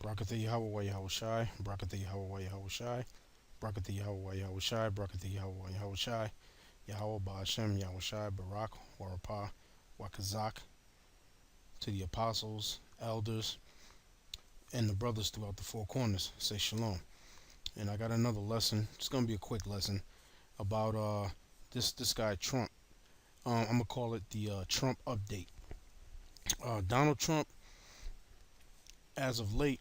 Brakatha Yahweh Yahweh Shai, Brakatha Yahweh Yahweh Shai, Brakatha Yahweh Yahweh Shai, Brakatha Yahweh Yahweh Shai, Yahweh Ba'ashem Yahweh Shai, Barak, Warapah, Wakazak, to the apostles, elders, and the brothers throughout the four corners. Say shalom. And I got another lesson. It's gonna be a quick lesson about this guy Trump. I'm gonna call it the Trump update. Donald Trump, as of late,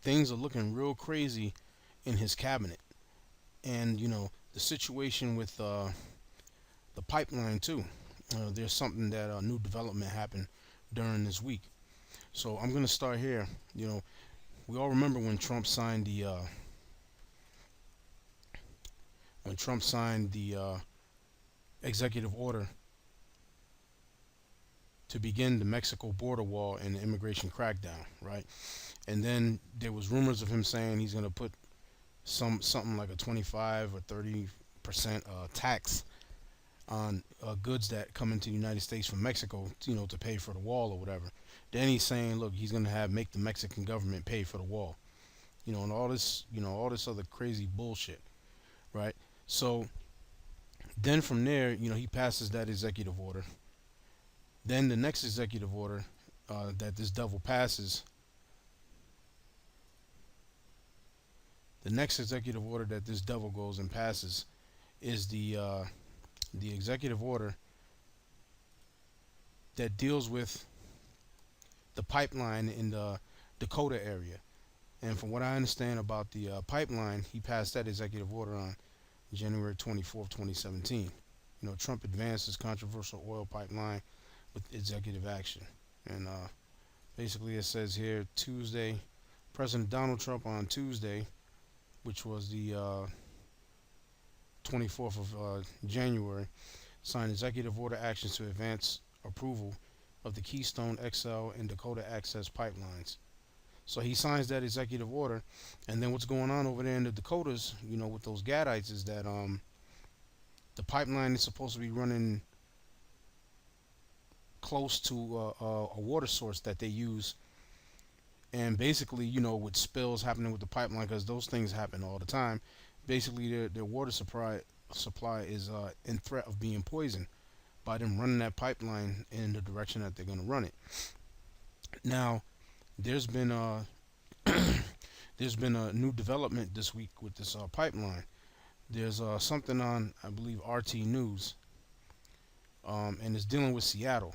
things are looking real crazy in his cabinet, and the situation with the pipeline too. There's something that new development happened during this week. So I'm gonna start here. We all remember when Trump signed the executive order to begin the Mexico border wall and the immigration crackdown, right? And then there was rumors of him saying he's gonna put something like a 25 or 30% tax on goods that come into the United States from Mexico, to pay for the wall or whatever. Then he's saying, look, he's gonna make the Mexican government pay for the wall, and all this other crazy bullshit, right? So then from there, he passes that executive order. Then the next executive order that this devil passes, the next executive order that this devil goes and passes is the executive order that deals with the pipeline in the Dakota area. And from what I understand about the pipeline, he passed that executive order on January 24th, 2017. Trump advanced his controversial oil pipeline with executive action. And basically, it says here Tuesday, President Donald Trump on Tuesday, which was the 24th of January, signed executive order actions to advance approval of the Keystone XL and Dakota Access pipelines. So he signs that executive order, and then what's going on over there in the Dakotas, with those Gadites, is that the pipeline is supposed to be running close to a water source that they use, and basically, with spills happening with the pipeline, because those things happen all the time. Basically, their water supply is in threat of being poisoned by them running that pipeline in the direction that they're going to run it. Now, there's been a there's been a new development this week with this pipeline. There's something on, I believe, RT News, and it's dealing with Seattle.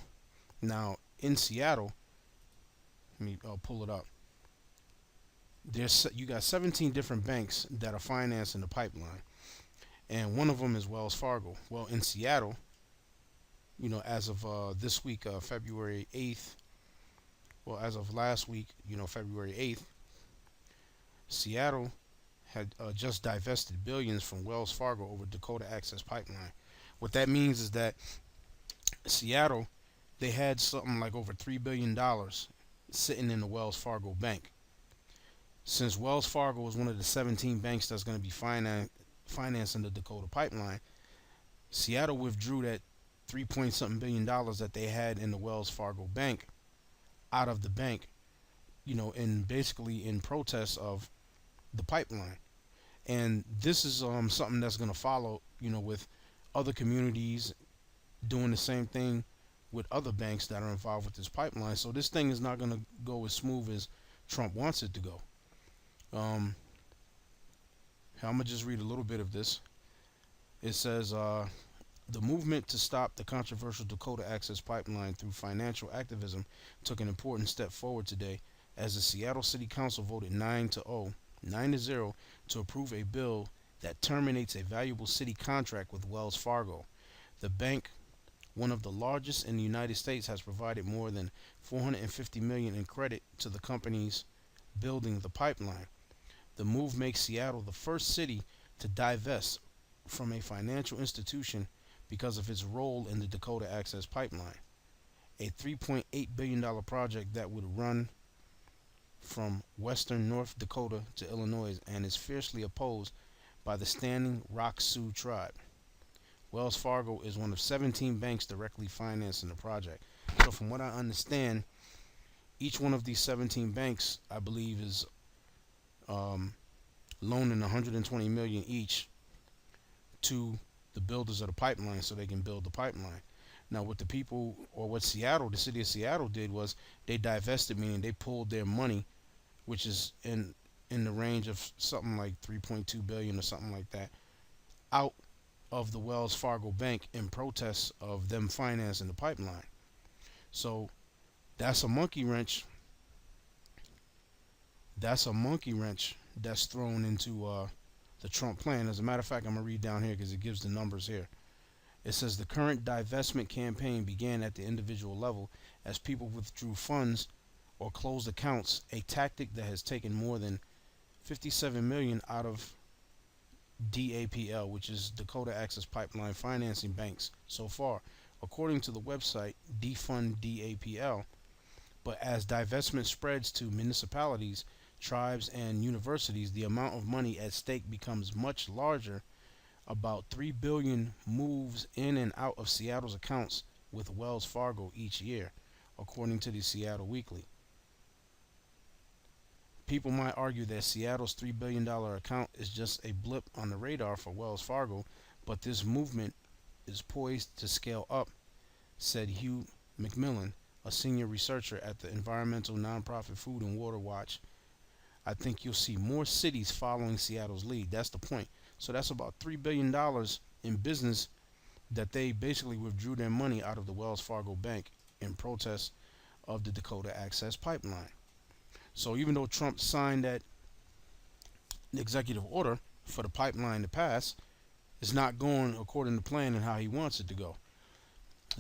Now, in Seattle, let me pull it up. You got 17 different banks that are financing the pipeline, and one of them is Wells Fargo. Well, in Seattle, as of this week, February 8th, well, as of last week, February 8th, Seattle had just divested billions from Wells Fargo over Dakota Access Pipeline. What that means is that Seattle, they had something like over $3 billion sitting in the Wells Fargo bank. Since Wells Fargo is one of the 17 banks that's going to be financing the Dakota pipeline, Seattle withdrew that 3 point something billion dollars that they had in the Wells Fargo bank out of the bank, in basically in protest of the pipeline. And this is something that's going to follow, with other communities doing the same thing with other banks that are involved with this pipeline. So this thing is not going to go as smooth as Trump wants it to go. I'm gonna just read a little bit of this. It says, the movement to stop the controversial Dakota Access Pipeline through financial activism took an important step forward today as the Seattle City Council voted 9-0 to approve a bill that terminates a valuable city contract with Wells Fargo. The bank, one of the largest in the United States, has provided more than $450 million in credit to the companies building the pipeline. The move makes Seattle the first city to divest from a financial institution because of its role in the Dakota Access Pipeline, a $3.8 billion project that would run from western North Dakota to Illinois and is fiercely opposed by the Standing Rock Sioux tribe. Wells Fargo is one of 17 banks directly financing the project. So from what I understand, Each one of these 17 banks, I believe, is um, loaning 120 million each to the builders of the pipeline so they can build the pipeline. Now, what the people, or what Seattle, the city of Seattle, did was they divested, meaning they pulled their money, which is in the range of something like 3.2 billion or something like that, out of the Wells Fargo Bank in protest of them financing the pipeline. So that's a monkey wrench. That's a monkey wrench that's thrown into the Trump plan. As a matter of fact, I'm gonna read down here because it gives the numbers here. It says the current divestment campaign began at the individual level as people withdrew funds or closed accounts, a tactic that has taken more than 57 million out of DAPL, which is Dakota Access Pipeline Financing Banks, so far, according to the website Defund DAPL. But as divestment spreads to municipalities, tribes, and universities, the amount of money at stake becomes much larger. About 3 billion moves in and out of Seattle's accounts with Wells Fargo each year, according to the Seattle Weekly. People might argue that Seattle's $3 billion account is just a blip on the radar for Wells Fargo, but this movement is poised to scale up, said Hugh McMillan, a senior researcher at the environmental nonprofit Food and Water Watch. I think you'll see more cities following Seattle's lead. That's the point. So that's about $3 billion in business that they basically withdrew their money out of the Wells Fargo Bank in protest of the Dakota Access Pipeline. So even though Trump signed that executive order for the pipeline to pass, it's not going according to plan and how he wants it to go.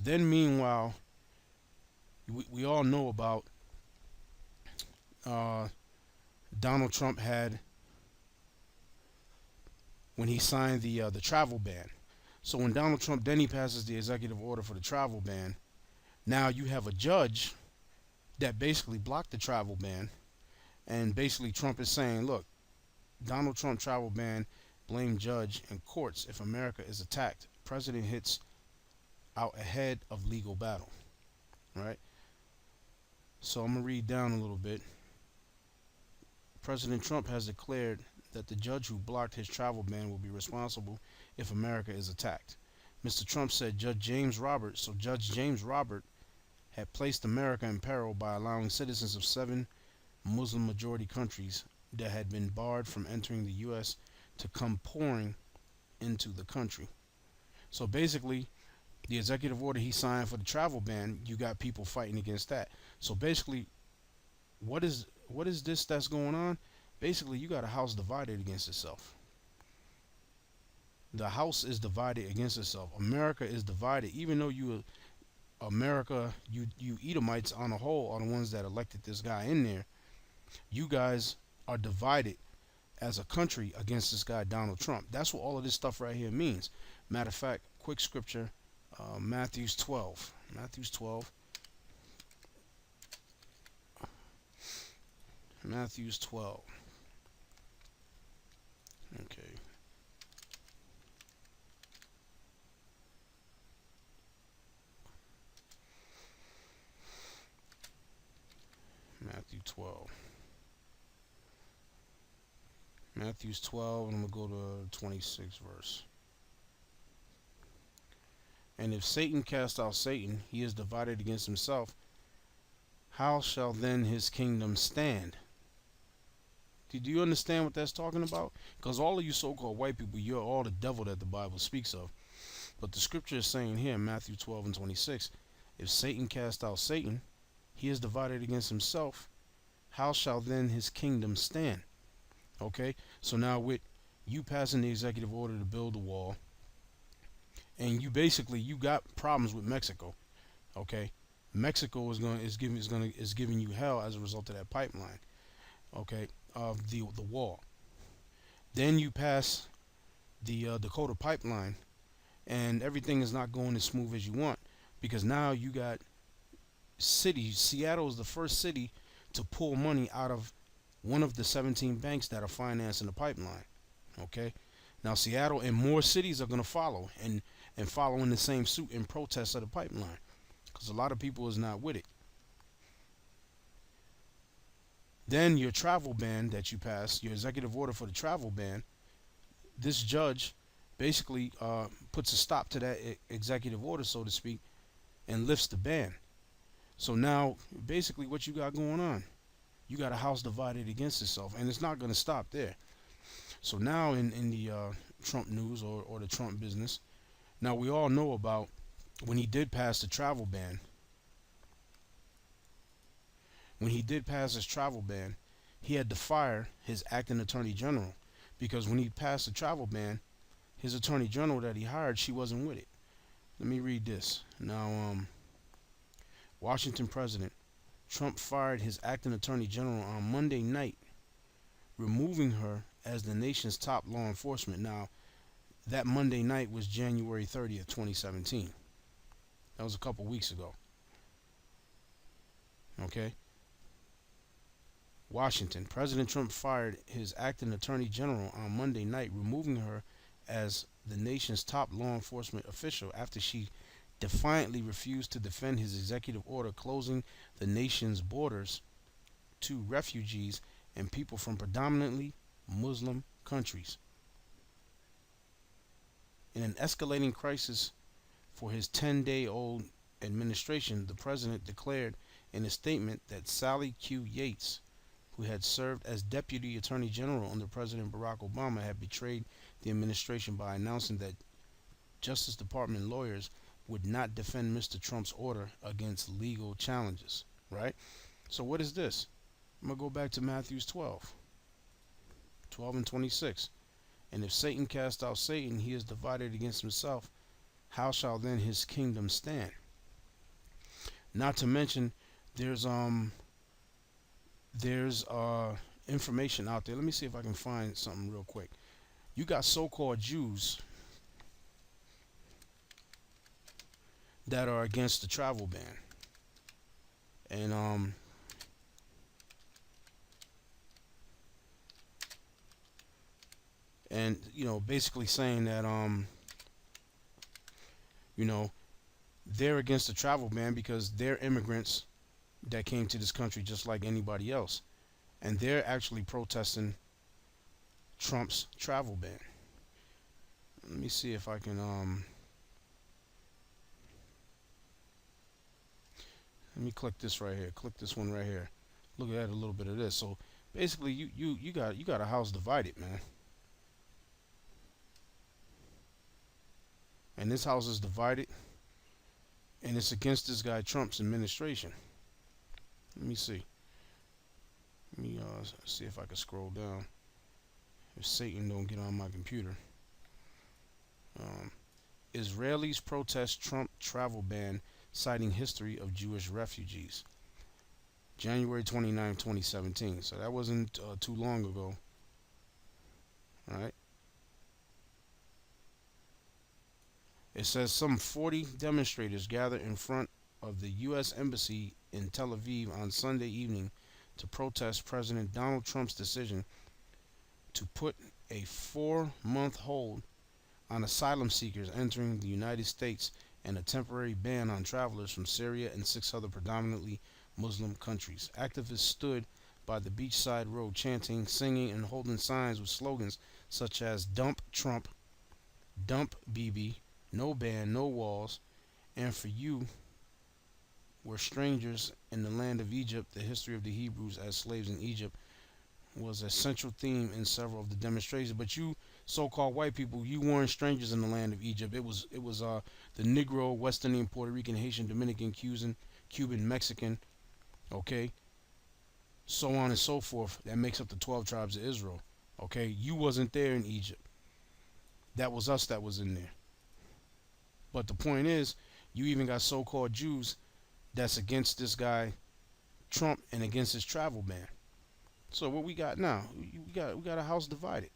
Then meanwhile, we all know about uh, Donald Trump had when he signed the travel ban. So when Donald Trump then he passes the executive order for the travel ban, now you have a judge that basically blocked the travel ban, and basically Trump is saying, look, Donald Trump travel ban, blame judge and courts if America is attacked. President hits out ahead of legal battle, right? So I'm gonna read down a little bit. President Trump has declared that the judge who blocked his travel ban will be responsible if America is attacked. Mr. Trump said Judge James Robert had placed America in peril by allowing citizens of 7 Muslim majority countries that had been barred from entering the U.S. to come pouring into the country. So basically, the executive order he signed for the travel ban, you got people fighting against that. So basically, what is this that's going on? Basically, you got a house divided against itself. The house is divided against itself. America is divided, even though you Edomites on the whole are the ones that elected this guy in there. You guys are divided as a country against this guy Donald Trump. That's what all of this stuff right here means. Matter of fact, quick scripture, Matthew's 12. Matthew's 12. Matthew's 12. Okay. Matthew 12. Matthew's 12, and I'm going to go to 26 verse. And if Satan cast out Satan, he is divided against himself. How shall then his kingdom stand? Do you understand what that's talking about? Because all of you so-called white people, you're all the devil that the Bible speaks of. But the scripture is saying here, Matthew 12 and 26, if Satan cast out Satan, he is divided against himself. How shall then his kingdom stand? Okay, so now with you passing the executive order to build a wall, and you got problems with Mexico. Okay, Mexico is giving you hell as a result of that pipeline. Okay, of the wall. Then you pass the Dakota pipeline, and everything is not going as smooth as you want, because now you got cities. Seattle is the first city to pull money out of one of the 17 banks that are financing the pipeline. Okay, now Seattle and more cities are going to follow and follow in the same suit in protest of the pipeline, because a lot of people is not with it. Then your travel ban that you pass, your executive order for the travel ban, this judge basically puts a stop to that executive order, so to speak, and lifts the ban. So now, basically, what you got going on? You got a house divided against itself, and it's not going to stop there. So now, in the Trump news, or the Trump business, now we all know about when he did pass the travel ban. When he did pass his travel ban, he had to fire his acting attorney general, because when he passed the travel ban, his attorney general that he hired, she wasn't with it. Let me read this. Now, Washington President Trump fired his acting attorney general on Monday night, removing her as the nation's top law enforcement. Now, that Monday night was January 30th, 2017. That was a couple weeks ago. Okay? Washington. President Trump fired his acting attorney general on Monday night, removing her as the nation's top law enforcement official after she defiantly refused to defend his executive order closing the nation's borders to refugees and people from predominantly Muslim countries. In an escalating crisis for his 10-day-old administration, the president declared in a statement that Sally Q. Yates, who had served as Deputy Attorney General under President Barack Obama, had betrayed the administration by announcing that Justice Department lawyers would not defend Mr. Trump's order against legal challenges. Right? So what is this? I'm going to go back to Matthew 12 and 26. And if Satan cast out Satan, he is divided against himself. How shall then his kingdom stand? Not to mention, there's information out there. Let me see if I can find something real quick. You got so-called Jews that are against the travel ban, and basically saying that they're against the travel ban because they're immigrants that came to this country just like anybody else, and they're actually protesting Trump's travel ban. Let me see if I can let me click this right here. Click this one right here. Look at a little bit of this. So basically, you got a house divided, man. And this house is divided, and it's against this guy Trump's administration. Let me see. Let me see if I can scroll down. If Satan don't get on my computer. Israelis protest Trump travel ban, citing history of Jewish refugees. January 29, 2017. So that wasn't too long ago. All right. It says some 40 demonstrators gathered in front of the U.S. Embassy in Tel Aviv on Sunday evening to protest President Donald Trump's decision to put a 4-month hold on asylum seekers entering the United States and a temporary ban on travelers from Syria and 6 other predominantly Muslim countries. Activists stood by the beachside road chanting, singing, and holding signs with slogans such as "Dump Trump," "Dump Bibi," "No ban, no walls," and "For you were strangers in the land of Egypt." The history of the Hebrews as slaves in Egypt was a central theme in several of the demonstrations. But you so-called white people, you weren't strangers in the land of Egypt. It was the Negro, West Indian, Puerto Rican, Haitian, Dominican, Cuban, Mexican, okay, so on and so forth. That makes up the 12 tribes of Israel. Okay, you wasn't there in Egypt. That was us that was in there. But the point is, you even got so-called Jews that's against this guy Trump and against his travel ban. So what we got now? We got a house divided.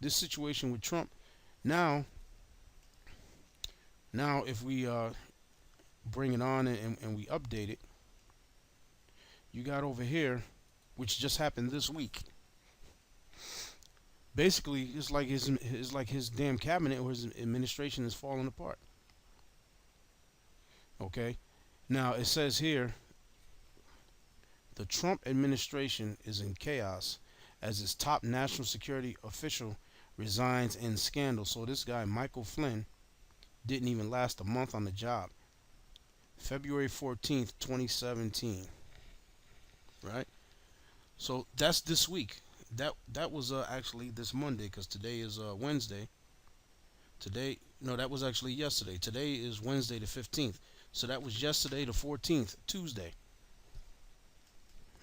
This situation with Trump. Now if we bring it on and we update it, you got over here, which just happened this week. Basically, it's like his damn cabinet or his administration is falling apart. Okay. Now it says here, The Trump administration is in chaos as its top national security official resigns in scandal. So this guy, Michael Flynn, didn't even last a month on the job. February 14th, 2017. Right? So that's this week. That was actually this Monday because today is Wednesday. Today, no, that was actually yesterday. Today is Wednesday the 15th. So that was yesterday the 14th, Tuesday.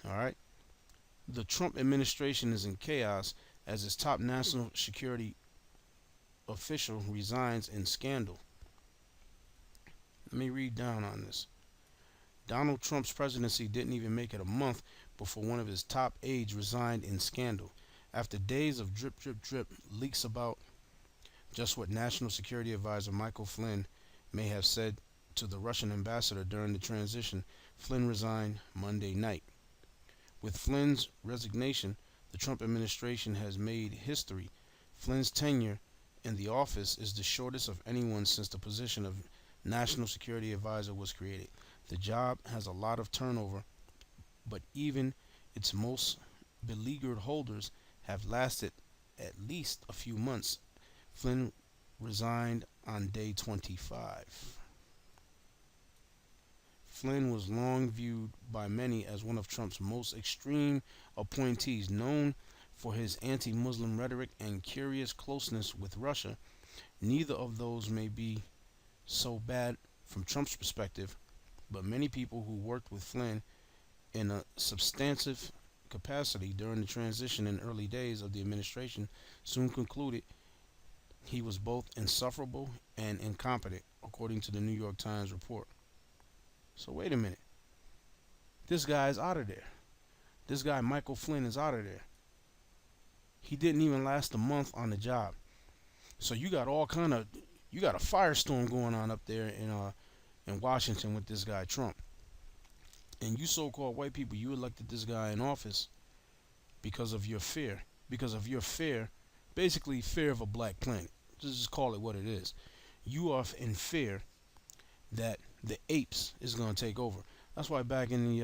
All right. The Trump administration is in chaos as its top national security official resigns in scandal. Let me read down on this. Donald Trump's presidency didn't even make it a month before one of his top aides resigned in scandal. After days of drip, drip, drip leaks about just what National Security Advisor Michael Flynn may have said to the Russian ambassador during the transition, Flynn resigned Monday night. With Flynn's resignation, the Trump administration has made history. Flynn's tenure in the office is the shortest of anyone since the position of National Security Advisor was created. The job has a lot of turnover, but even its most beleaguered holders have lasted at least a few months. Flynn resigned on day 25. Flynn was long viewed by many as one of Trump's most extreme appointees, known for his anti-Muslim rhetoric and curious closeness with Russia. Neither of those may be so bad from Trump's perspective, but many people who worked with Flynn in a substantive capacity during the transition and early days of the administration soon concluded he was both insufferable and incompetent, according to the New York Times report. So wait a minute. This guy is out of there. This guy, Michael Flynn, is out of there. He didn't even last a month on the job. So you got you got a firestorm going on up there in Washington with this guy Trump. And you so-called white people, you elected this guy in office because of your fear. Because of your fear, basically fear of a black planet. Just call it what it is. You are in fear that the apes is going to take over. That's why back in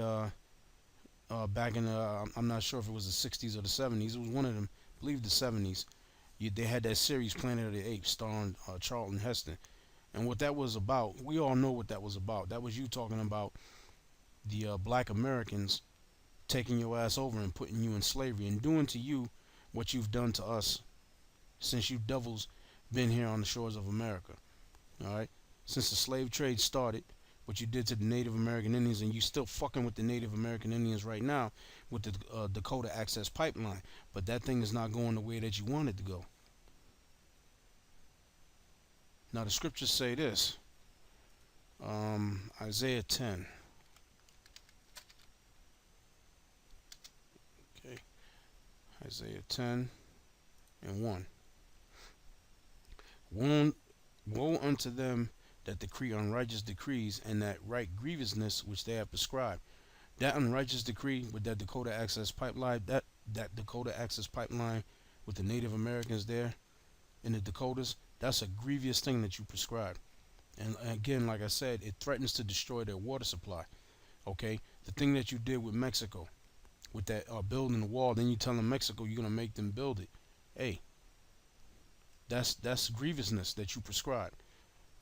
I'm not sure if it was the 60s or the 70s. It was one of them. I believe the 70s. They had that series Planet of the Apes starring Charlton Heston. And what that was about, we all know what that was about. That was you talking about the black Americans taking your ass over and putting you in slavery and doing to you what you've done to us since you devils been here on the shores of America. All right? Since the slave trade started, what you did to the Native American Indians, and you still fucking with the Native American Indians right now with the Dakota Access Pipeline. But that thing is not going the way that you want it to go. Now the scriptures say this. Isaiah 10. Okay. Isaiah 10 and 1. Woe unto them that decree unrighteous decrees and that write grievousness which they have prescribed. That unrighteous decree with that Dakota Access Pipeline, that Dakota Access Pipeline with the Native Americans there in the Dakotas, that's a grievous thing that you prescribe. And again, like I said, it threatens to destroy their water supply. Okay? The thing that you did with Mexico, with that building the wall, then you telling Mexico you're going to make them build it. Hey, that's grievousness that you prescribe.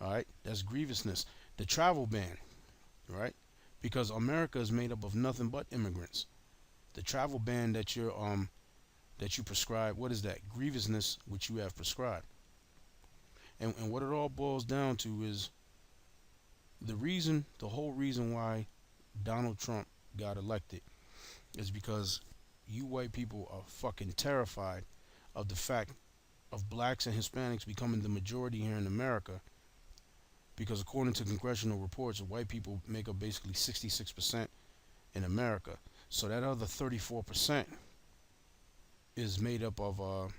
All right? That's grievousness. The travel ban, right? Because America is made up of nothing but immigrants. The travel ban that you prescribe, what is that? Grievousness which you have prescribed. And what it all boils down to is the whole reason why Donald Trump got elected is because you white people are fucking terrified of the fact of blacks and Hispanics becoming the majority here in America. Because according to congressional reports, white people make up basically 66% in America. So that other 34% is made up of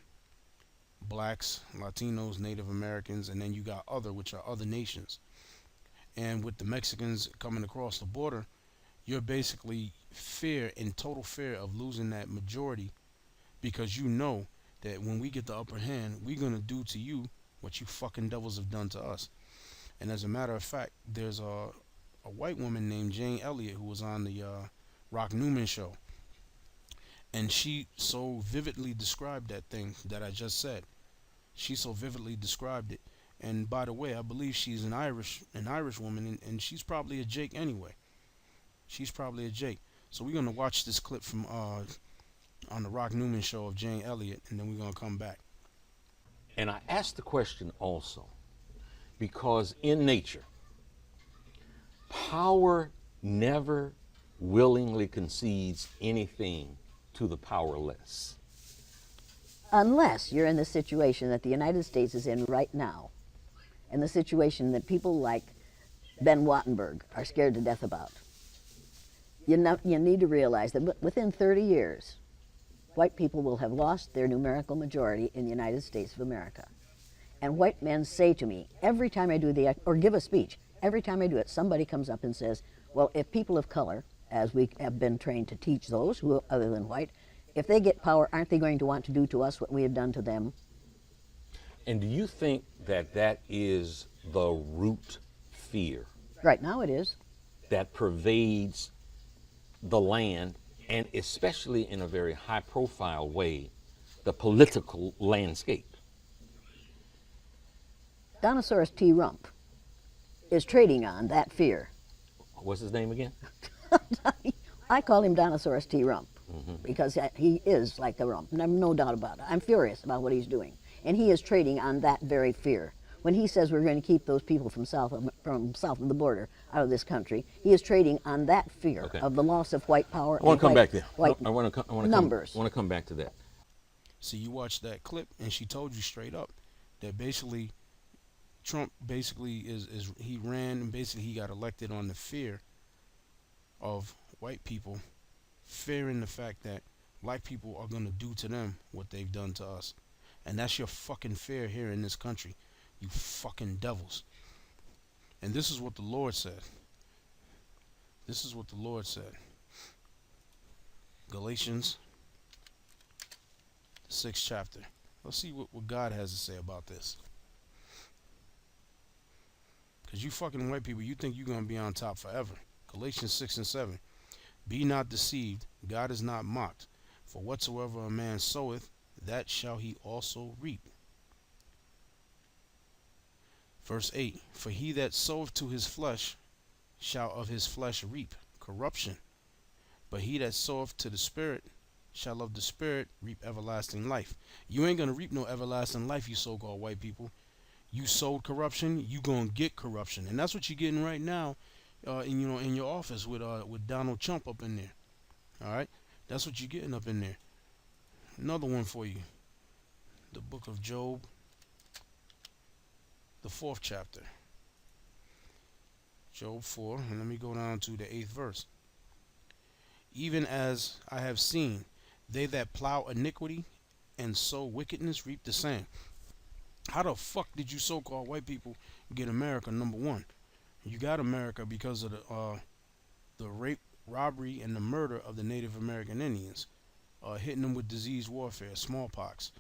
blacks, Latinos, Native Americans, and then you got other, which are other nations. And with the Mexicans coming across the border, you're basically in total fear of losing that majority, because you know that when we get the upper hand, we're going to do to you what you fucking devils have done to us. And as a matter of fact, there's a white woman named Jane Elliott who was on the Rock Newman show, and she so vividly described that thing that I just said. She so vividly described it. And by the way, I believe she's an Irish woman, and she's probably a Jake anyway. She's probably a Jake. So we're gonna watch this clip from on the Rock Newman show of Jane Elliott, and then we're gonna come back. And I asked the question also because in nature, power never willingly concedes anything to the powerless. Unless you're in the situation that the United States is in right now, and the situation that people like Ben Wattenberg are scared to death about. You need to realize that within 30 years, white people will have lost their numerical majority in the United States of America. And white men say to me, every time I do or give a speech, every time I do it, somebody comes up and says, well, if people of color, as we have been trained to teach those who other than white, if they get power, aren't they going to want to do to us what we have done to them? And do you think that that is the root fear Right now it is. that pervades the land, and especially in a very high profile way, the political landscape? Donosaurus T. Rump is trading on that fear. What's his name again? I call him Donosaurus T. Rump because he is like a rump, no doubt about it. I'm furious about what he's doing. And he is trading on that very fear. When he says we're going to keep those people from south of the border out of this country, he is trading on that fear of the loss of white power. I want to come back there. White I want to numbers. I want to come back to that. So you watched that clip, and she told you straight up that basically Trump basically is he ran, and basically he got elected on the fear of white people, fearing the fact that black people are going to do to them what they've done to us. And that's your fucking fear here in this country, you fucking devils. And this is what the Lord said. This is what the Lord said. Galatians, the 6th chapter. Let's see what God has to say about this. Because you fucking white people, you think you're going to be on top forever. Galatians 6 and 7. Be not deceived, God is not mocked. For whatsoever a man soweth, that shall he also reap. Verse 8. For he that soweth to his flesh shall of his flesh reap corruption. But he that soweth to the Spirit shall of the Spirit reap everlasting life. You ain't going to reap no everlasting life, you so-called white people. You sowed corruption, you going to get corruption. And that's what you're getting right now in your office with Donald Trump up in there. All right? That's what you're getting up in there. Another one for you. The book of Job, the 4th chapter. Job 4, and let me go down to the 8th verse. Even as I have seen, they that plow iniquity and sow wickedness reap the same. How the fuck did you so-called white people get America, number one? You got America because of the rape, robbery, and the murder of the Native American Indians, hitting them with disease warfare, smallpox.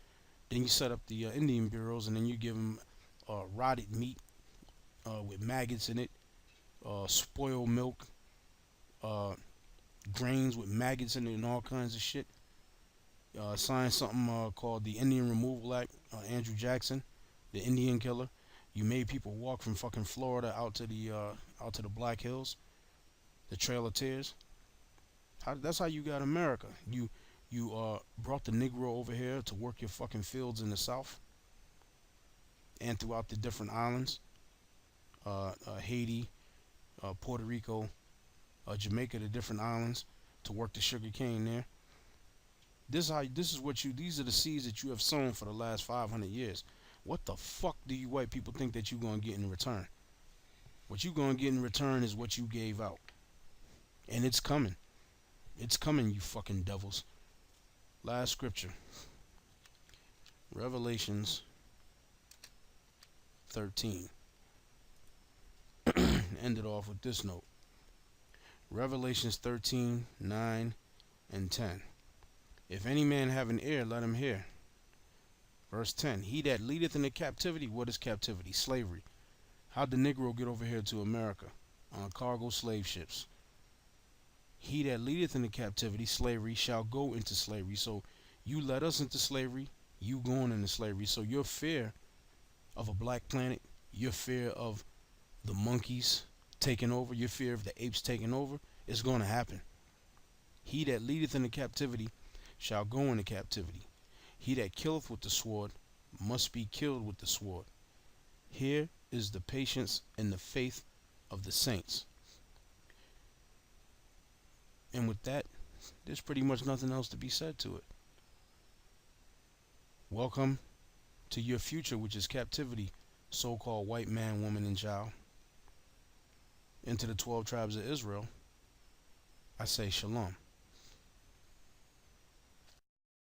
Then you set up the Indian bureaus, and then you give them rotted meat with maggots in it, spoiled milk, grains with maggots in it, and all kinds of shit. Signed something called the Indian Removal Act. Andrew Jackson, the Indian killer. You made people walk from fucking Florida out to the Black Hills, the Trail of Tears. That's how you got America. You brought the Negro over here to work your fucking fields in the South and throughout the different islands, Haiti, Puerto Rico, Jamaica, the different islands, to work the sugar cane there. These are the seeds that you have sown for the last 500 years. What the fuck do you white people think that you're going to get in return? What you're going to get in return is what you gave out. And it's coming. It's coming, you fucking devils. Last scripture. Revelations 13. Ended off with this note. Revelations 13, 9, and 10. If any man have an ear, let him hear. Verse 10. He that leadeth into captivity. What is captivity? Slavery. How'd the Negro get over here to America? On cargo slave ships. He that leadeth into captivity, slavery, shall go into slavery. So you led us into slavery, you going into slavery. So your fear of a black planet, your fear of the monkeys taking over, your fear of the apes taking over, is going to happen. He that leadeth into captivity shall go into captivity. He that killeth with the sword must be killed with the sword. Here is the patience and the faith of the saints. And with that, there's pretty much nothing else to be said to it. Welcome to your future, which is captivity, so-called white man, woman, and child. Into the 12 tribes of Israel, I say shalom.